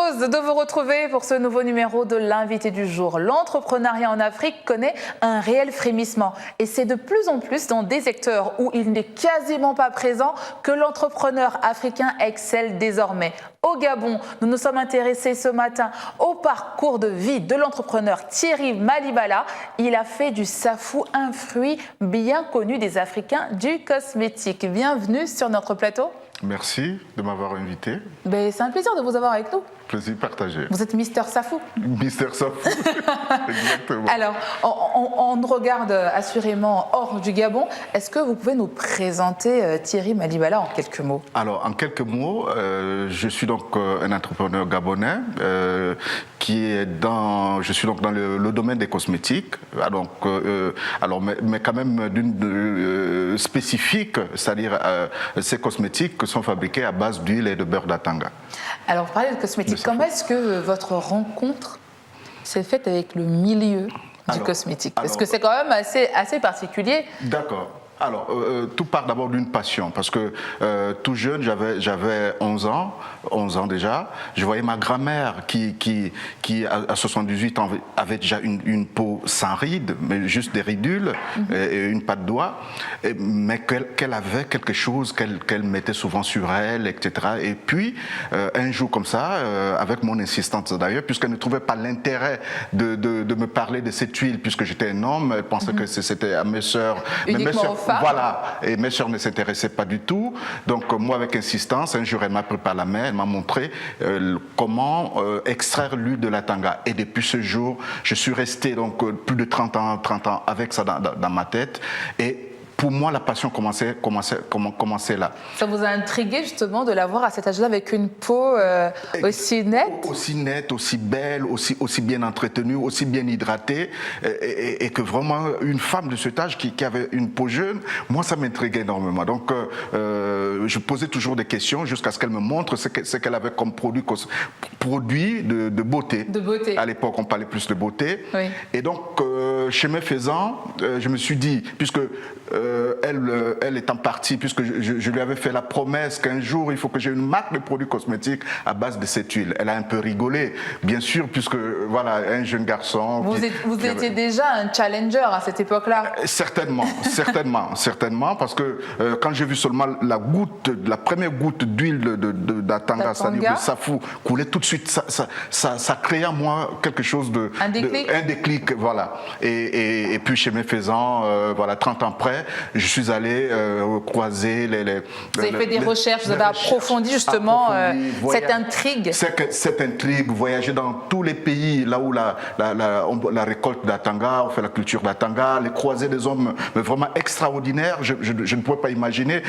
heureuse de vous retrouver pour ce nouveau numéro de l'invité du jour. L'entrepreneuriat en Afrique connaît un réel frémissement et c'est de plus en plus dans des secteurs où il n'est quasiment pas présent que l'entrepreneur africain excelle désormais. Au Gabon, nous nous sommes intéressés ce matin au parcours de vie de l'entrepreneur Thierry Malibala. Il a fait du safou un fruit bien connu des Africains du cosmétique. Bienvenue sur notre plateau. Merci de m'avoir invité. C'est un plaisir de vous avoir avec nous. Plaisir partagé. Vous êtes Mister Safou. Mister Safou, exactement. Alors, on nous regarde assurément hors du Gabon. Est-ce que vous pouvez nous présenter Thierry Malibala en quelques mots? Alors, en quelques mots, je suis donc un entrepreneur gabonais qui est je suis donc dans le domaine des cosmétiques. Mais quand même d'une spécifique, c'est-à-dire ces cosmétiques sont fabriqués à base d'huile et de beurre d'atanga. Alors, vous parlez de cosmétiques. Comment est-ce que votre rencontre s'est faite avec le milieu du cosmétique? Parce que c'est quand même assez particulier. D'accord. Alors, tout part d'abord d'une passion, parce que tout jeune, j'avais 11 ans déjà, je voyais ma grand-mère qui à 78 ans avait déjà une peau sans rides, mais juste des ridules et une patte d'oie, mais qu'elle avait quelque chose qu'elle mettait souvent sur elle, etc. Et puis, un jour comme ça, avec mon insistance d'ailleurs, puisqu'elle ne trouvait pas l'intérêt de me parler de cette huile, puisque j'étais un homme, elle pensait que c'était à mes sœurs. Voilà, et mes sœurs ne s'intéressaient pas du tout. Donc moi, avec insistance, un jour, elle m'a pris par la main, elle m'a montré comment extraire l'huile de l'atanga. Et depuis ce jour, je suis resté donc plus de 30 ans avec ça dans ma tête. Et pour moi, la passion commençait là. Ça vous a intrigué justement de la voir à cet âge-là avec une peau aussi nette? Aussi nette, aussi belle, aussi bien entretenue, aussi bien hydratée. Et que vraiment, une femme de cet âge qui avait une peau jeune, moi, ça m'intriguait énormément. Donc, je posais toujours des questions jusqu'à ce qu'elle me montre ce qu'elle avait comme produit de beauté. De beauté. À l'époque, on parlait plus de beauté. Oui. Et donc, chemin faisant, je me suis dit, puisque elle étant partie, puisque je lui avais fait la promesse qu'un jour il faut que j'ai une marque de produits cosmétiques à base de cette huile. Elle a un peu rigolé, bien sûr, puisque voilà, un jeune garçon. Vous étiez déjà un challenger à cette époque-là? Certainement, parce que quand j'ai vu seulement la première goutte d'huile d'atanga, c'est-à-dire de safou, couler tout de suite, ça créait en moi quelque chose un déclic. Un déclic, voilà. Et puis chemin faisant, 30 ans après, je suis allé croiser Vous avez fait des recherches, vous avez approfondi justement cette intrigue. Cette intrigue, voyager dans tous les pays, là où la récolte d'atanga, on fait la culture d'atanga, les croiser des hommes vraiment extraordinaires. Je ne pouvais pas imaginer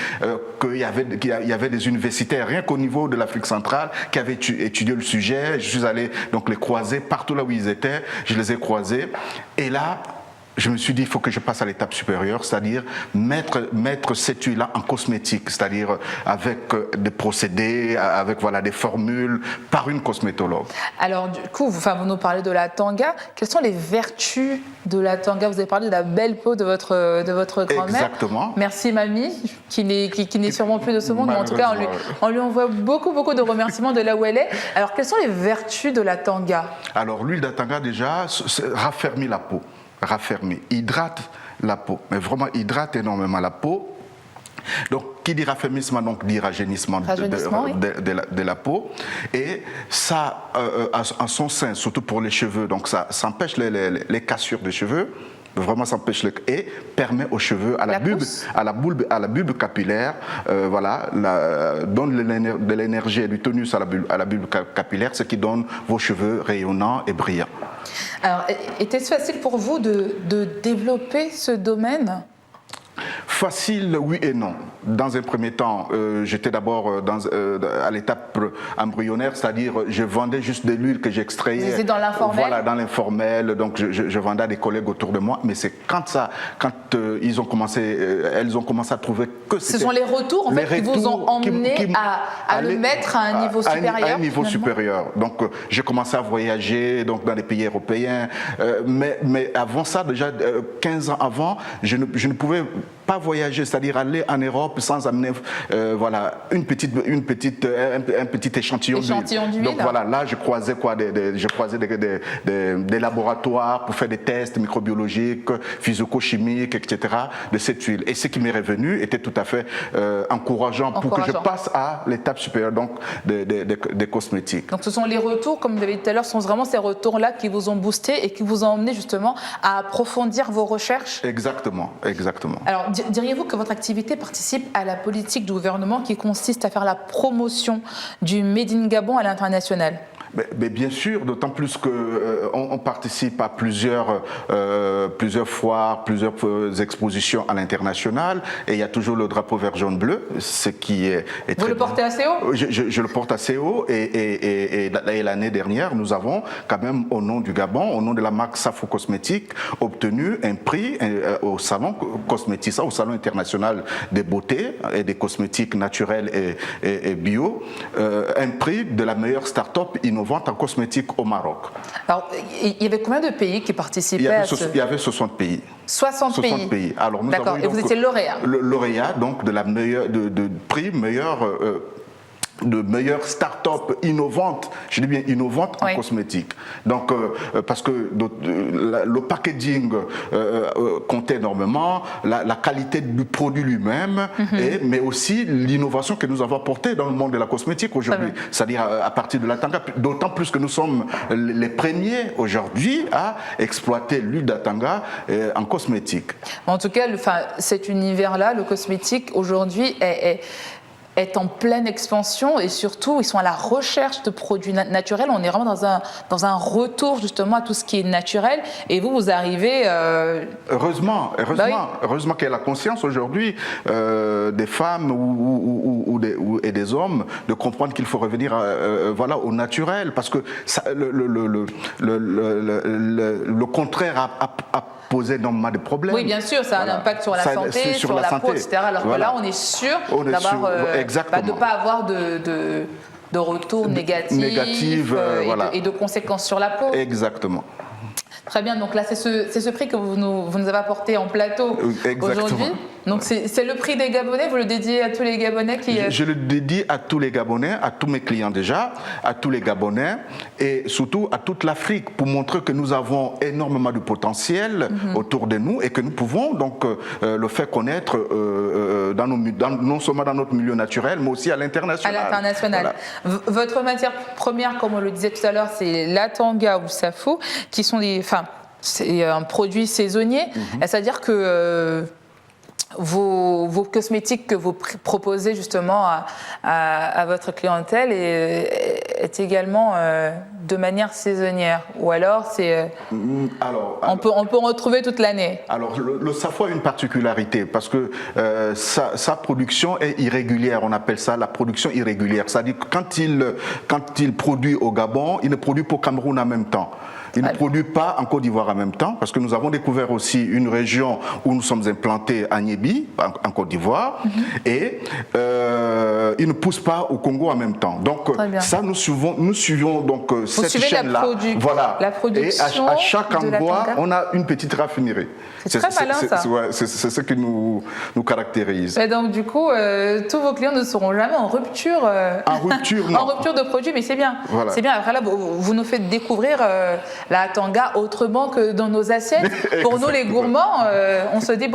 qu'il y avait des universitaires, rien qu'au niveau de l'Afrique centrale, qui avaient étudié le sujet. Je suis allé donc les croiser partout là où ils étaient, je les ai croisés. Et là, je me suis dit, il faut que je passe à l'étape supérieure, c'est-à-dire mettre cette huile-là en cosmétique, c'est-à-dire avec des procédés, avec des formules, par une cosmétologue. Alors du coup, vous nous parlez de la tanga. Quelles sont les vertus de la tanga? Vous avez parlé de la belle peau de votre grand-mère. Exactement. Merci mamie, qui n'est sûrement plus de ce monde, mais en tout cas, on lui envoie beaucoup de remerciements de là où elle est. Alors, quelles sont les vertus de la tanga? Alors, l'huile d'atanga, déjà, raffermit la peau. Hydrate la peau, mais vraiment hydrate énormément la peau. Donc, qui dit raffermissement, donc dit rajeunissement de la peau. Et ça, en son sein, surtout pour les cheveux, donc ça empêche les cassures de cheveux. Vraiment s'empêche et permet aux cheveux, à la bulbe capillaire, donne de l'énergie et du tonus à la bulbe capillaire, ce qui donne vos cheveux rayonnants et brillants. Alors, était-ce facile pour vous de développer ce domaine? Facile, oui et non. Dans un premier temps, j'étais d'abord à l'étape embryonnaire, c'est-à-dire je vendais juste de l'huile que j'extrayais. Vous étiez dans l'informel? Voilà, dans l'informel. Donc je vendais à des collègues autour de moi. Mais c'est quand elles ont commencé à trouver que c'était... Ce sont les retours qui vous ont emmené à le mettre à un niveau supérieur. À un niveau supérieur. Donc j'ai commencé à voyager dans les pays européens. Mais avant ça, déjà 15 ans avant, je ne pouvais pas voyager, c'est-à-dire aller en Europe sans amener voilà, un petit échantillon d'huile. Donc voilà, là je croisais des laboratoires pour faire des tests microbiologiques, physico-chimiques, etc. de cette huile. Et ce qui m'est revenu était tout à fait encourageant pour que je passe à l'étape supérieure donc des cosmétiques. Donc ce sont les retours, comme vous l'avez dit tout à l'heure, ce sont vraiment ces retours-là qui vous ont boosté et qui vous ont emmené justement à approfondir vos recherches? Exactement, exactement. Alors diriez-vous que votre activité participe à la politique du gouvernement qui consiste à faire la promotion du Made in Gabon à l'international? Mais bien sûr, d'autant plus qu'on participe à plusieurs foires, plusieurs expositions à l'international, et il y a toujours le drapeau vert jaune bleu, ce qui est très Vous le portez assez haut? Je le porte assez haut, et l'année dernière, nous avons quand même, au nom du Gabon, au nom de la marque Safo Cosmétiques, obtenu un prix au salon Cosmétissa, au salon international des beautés et des cosmétiques naturels et bio, un prix de la meilleure start-up innovante en cosmétique au Maroc. Alors, il y avait combien de pays qui participaient Il y avait 60 pays. 60 pays. Alors, nous avons eu, et vous étiez lauréat. Le lauréat donc de la meilleure, de prix de meilleure start-up innovante, je dis bien innovante en cosmétique. Donc, parce que le packaging comptait énormément, la qualité du produit lui-même, mais aussi l'innovation que nous avons apportée dans le monde de la cosmétique aujourd'hui, c'est-à-dire à partir de la tanga, d'autant plus que nous sommes les premiers aujourd'hui à exploiter l'huile d'atanga en cosmétique. En tout cas, cet univers-là, le cosmétique, aujourd'hui est en pleine expansion et surtout ils sont à la recherche de produits naturels. On est vraiment dans un retour justement à tout ce qui est naturel et vous arrivez... Heureusement qu'il y a la conscience aujourd'hui des femmes et des hommes de comprendre qu'il faut revenir voilà, au naturel parce que ça, le contraire a posé énormément de problèmes. Oui, bien sûr, ça a un impact sur la santé, sur la peau, etc. Alors que là, on est sûr d'avoir, de ne pas avoir de retours négatifs et de conséquences sur la peau. Exactement. Très bien, donc là c'est ce prix que vous nous avez apporté en plateau aujourd'hui. Donc c'est le prix des Gabonais, vous le dédiez à tous les Gabonais qui... Je le dédie à tous les Gabonais, à tous mes clients déjà, à tous les Gabonais et surtout à toute l'Afrique pour montrer que nous avons énormément de potentiel autour de nous et que nous pouvons donc le faire connaître non seulement dans notre milieu naturel mais aussi à l'international. À l'international. Voilà. Votre matière première, comme on le disait tout à l'heure, c'est la tanga ou safo, qui sont c'est un produit saisonnier, c'est-à-dire que vos cosmétiques que vous proposez justement à votre clientèle est également de manière saisonnière, ou alors c'est on peut en retrouver toute l'année. Alors le safo a une particularité parce que sa production est irrégulière, on appelle ça la production irrégulière, c'est-à-dire que quand il produit au Gabon, il ne produit pas au Cameroun en même temps. Il ne produit pas en Côte d'Ivoire en même temps, parce que nous avons découvert aussi une région où nous sommes implantés à Niébi, en Côte d'Ivoire, et il ne pousse pas au Congo en même temps. Donc ça, nous suivons donc cette chaîne-là. Voilà. La production et à chaque endroit, on a une petite raffinerie. C'est très malin ça. C'est ce qui nous caractérise. Et donc du coup, tous vos clients ne seront jamais en rupture. En rupture, non. En rupture de produit, mais c'est bien. Voilà. C'est bien. Après là, vous nous faites découvrir la tanga autrement que dans nos assiettes. Pour nous les gourmands, on se dit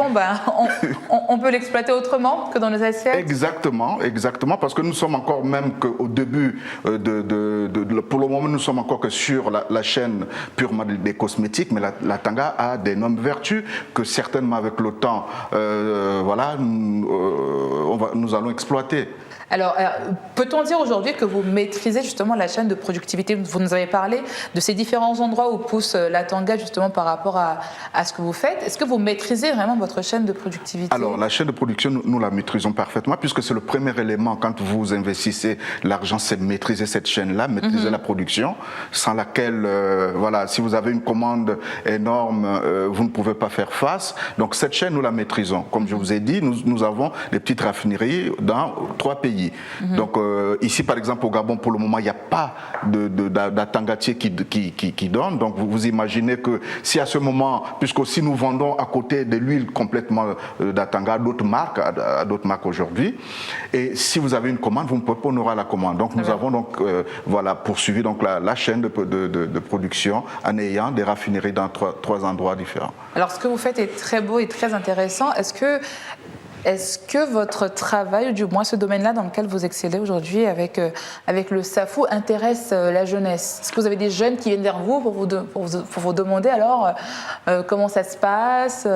on peut l'exploiter autrement que dans nos assiettes. Exactement, parce que nous sommes encore même qu'au début pour le moment nous sommes encore que sur la chaîne purement des cosmétiques, mais la tanga a d'énormes vertus que certainement avec le temps, nous allons exploiter. Alors, peut-on dire aujourd'hui que vous maîtrisez justement la chaîne de productivité? Vous nous avez parlé de ces différents endroits où pousse la tanga justement par rapport à ce que vous faites. Est-ce que vous maîtrisez vraiment votre chaîne de productivité? Alors, la chaîne de production, nous la maîtrisons parfaitement puisque c'est le premier élément quand vous investissez l'argent, c'est maîtriser cette chaîne-là, maîtriser la production, sans laquelle, si vous avez une commande énorme, vous ne pouvez pas faire face. Donc, cette chaîne, nous la maîtrisons. Comme je vous ai dit, nous avons des petites raffineries raffineries dans 3 pays. Donc ici, par exemple, au Gabon, pour le moment, il n'y a pas d'Atangatier qui donne. Donc vous imaginez que si à ce moment, puisque si nous vendons à côté de l'huile complètement d'Atanga à d'autres marques aujourd'hui, et si vous avez une commande, vous ne pouvez pas honorer la commande. Donc nous avons donc voilà poursuivi donc la chaîne de production en ayant des raffineries dans trois endroits différents. Alors ce que vous faites est très beau et très intéressant. Est-ce que votre travail, ou du moins ce domaine-là dans lequel vous excellez aujourd'hui avec le SAFU, intéresse la jeunesse? Est-ce que vous avez des jeunes qui viennent vers vous pour vous demander alors comment ça se passe?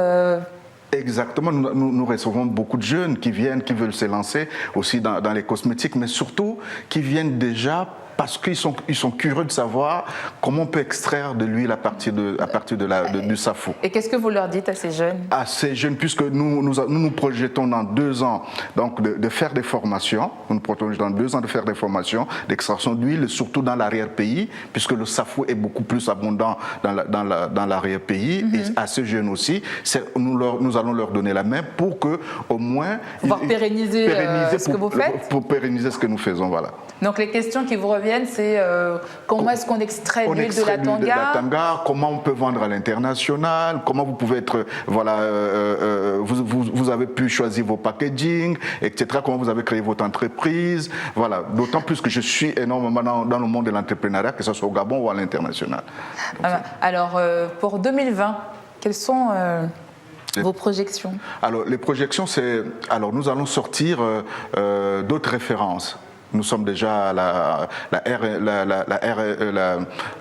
Exactement, nous recevons beaucoup de jeunes qui viennent, qui veulent se lancer aussi dans les cosmétiques, mais surtout qui viennent déjà parce qu'ils sont curieux de savoir comment on peut extraire de l'huile à partir du SAFU. Et qu'est-ce que vous leur dites à ces jeunes? À ces jeunes, puisque nous projetons dans 2 ans donc, de faire des formations, nous projetons dans 2 ans de faire des formations d'extraction d'huile, surtout dans l'arrière-pays, puisque le SAFU est beaucoup plus abondant dans l'arrière-pays, et à ces jeunes aussi, nous allons leur donner la main pour qu'au moins... Pouvoir pérenniser ce que vous faites? Pour pérenniser ce que nous faisons, voilà. Donc les questions qui vous reviennent, c'est comment est-ce qu'on extrait l'huile de l'Atanga, comment on peut vendre à l'international, comment vous pouvez être, voilà, vous avez pu choisir vos packaging, etc. Comment vous avez créé votre entreprise, voilà. D'autant plus que je suis énormément dans le monde de l'entrepreneuriat, que ce soit au Gabon ou à l'international. Alors pour 2020, quelles sont vos projections? Alors les projections, nous allons sortir d'autres références. Nous sommes déjà à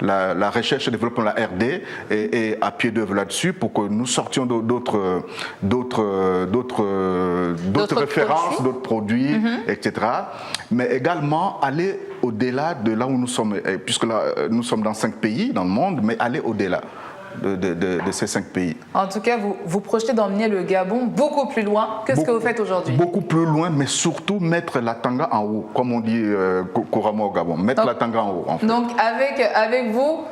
la recherche et développement de la RD et à pied d'œuvre là-dessus pour que nous sortions d'autres références, d'autres produits, etc. Mais également aller au-delà de là où nous sommes, puisque là, nous sommes dans 5 pays dans le monde, mais aller au-delà de ces 5 pays. En tout cas, vous projetez d'emmener le Gabon beaucoup plus loin que ce que vous faites aujourd'hui. Beaucoup plus loin, mais surtout mettre la tanga en haut, comme on dit couramment au Gabon. Mettre la tanga en haut, en fait. Donc, avec vous,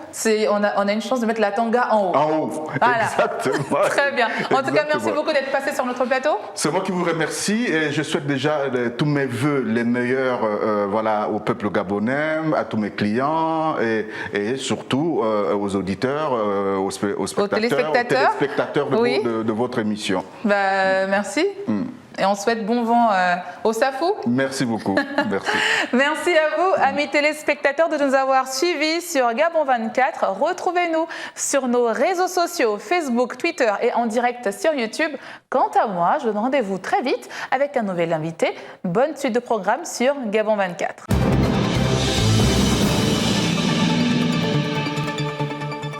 on a une chance de mettre la tanga en haut. En haut, voilà. Exactement. Très bien. En tout cas, merci beaucoup d'être passé sur notre plateau. C'est moi qui vous remercie et je souhaite déjà tous mes vœux les meilleurs voilà, au peuple gabonais, à tous mes clients et surtout aux auditeurs, aux téléspectateurs de votre émission. Merci. Et on souhaite bon vent au SAFU. Merci beaucoup. Merci. Merci à vous, amis téléspectateurs, de nous avoir suivis sur Gabon 24. Retrouvez-nous sur nos réseaux sociaux, Facebook, Twitter et en direct sur YouTube. Quant à moi, je vous donne rendez-vous très vite avec un nouvel invité. Bonne suite de programme sur Gabon 24.